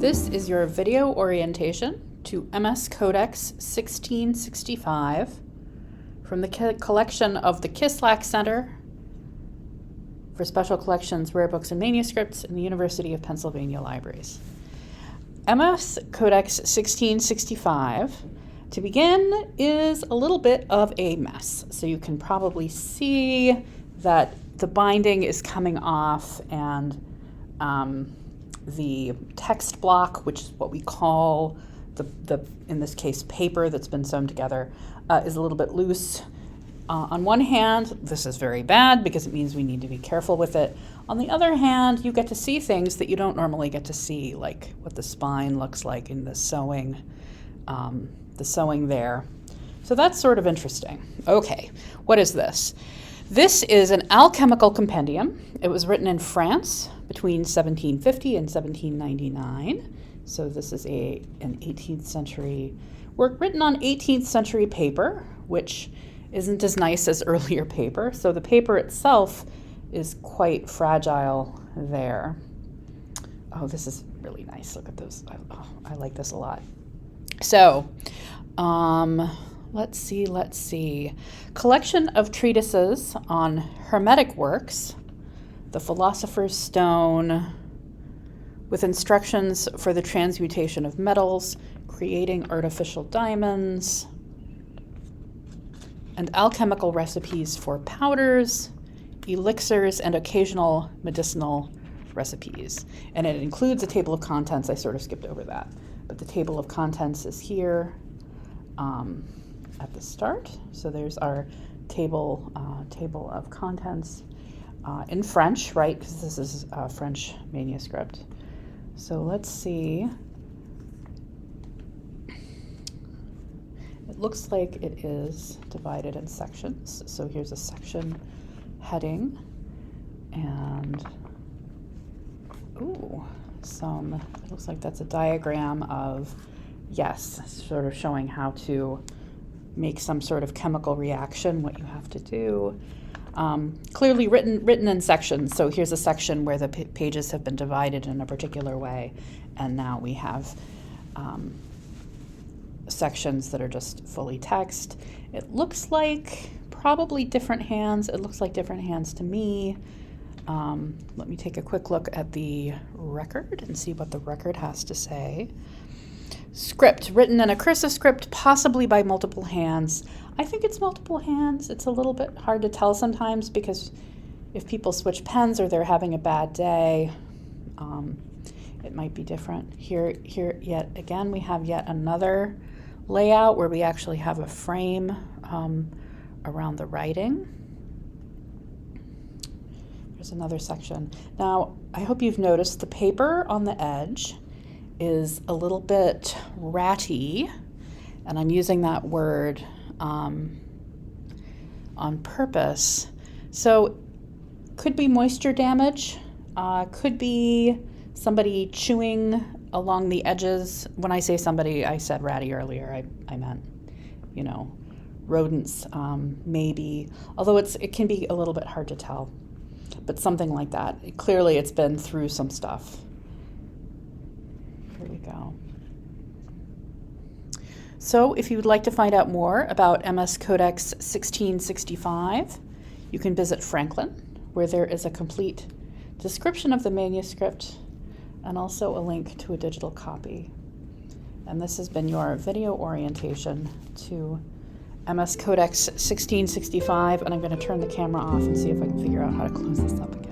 This is your video orientation to MS Codex 1665 from the collection of the Kislak Center for Special Collections, Rare Books and Manuscripts in the University of Pennsylvania Libraries. MS Codex 1665, to begin, is a little bit of a mess. So you can probably see that the binding is coming off, and the text block, which is what we call the in this case paper that's been sewn together, is a little bit loose. On one hand, this is very bad because it means we need to be careful with it. On the other hand, you get to see things that you don't normally get to see, like what the spine looks like in the sewing there. So that's sort of interesting. Okay, what is this? This is an alchemical compendium. It was written in France between 1750 and 1799. So this is an 18th century work written on 18th century paper, which isn't as nice as earlier paper. So the paper itself is quite fragile there. Oh, this is really nice. Look at those. I like this a lot. So, let's see. Collection of treatises on Hermetic works, the philosopher's stone, with instructions for the transmutation of metals, creating artificial diamonds, and alchemical recipes for powders, elixirs, and occasional medicinal recipes. And it includes a table of contents. I sort of skipped over that. But the table of contents is here at the start. So there's our table of contents in French, right? Because this is a French manuscript. So let's see. It looks like it is divided in sections. So here's a section heading, and it looks like that's a diagram of, yes, sort of showing how to make some sort of chemical reaction, what you have to do. Clearly written in sections. So here's a section where the pages have been divided in a particular way, and now we have sections that are just fully text. It looks like probably different hands. It looks like different hands to me. Let me take a quick look at the record and see what the record has to say. Script, written in a cursive script, possibly by multiple hands. I think it's multiple hands. It's a little bit hard to tell sometimes because if people switch pens or they're having a bad day, it might be different. Here yet again, we have yet another layout where we actually have a frame around the writing. There's another section. Now, I hope you've noticed the paper on the edge is a little bit ratty, and I'm using that word on purpose. So could be moisture damage, could be somebody chewing along the edges. When I say somebody, I said ratty earlier, I meant, rodents, maybe, although it can be a little bit hard to tell, but something like that. Clearly it's been through some stuff. Here we go. So if you would like to find out more about MS Codex 1665, you can visit Franklin, where there is a complete description of the manuscript and also a link to a digital copy. And this has been your video orientation to MS Codex 1665, and I'm going to turn the camera off and see if I can figure out how to close this up again.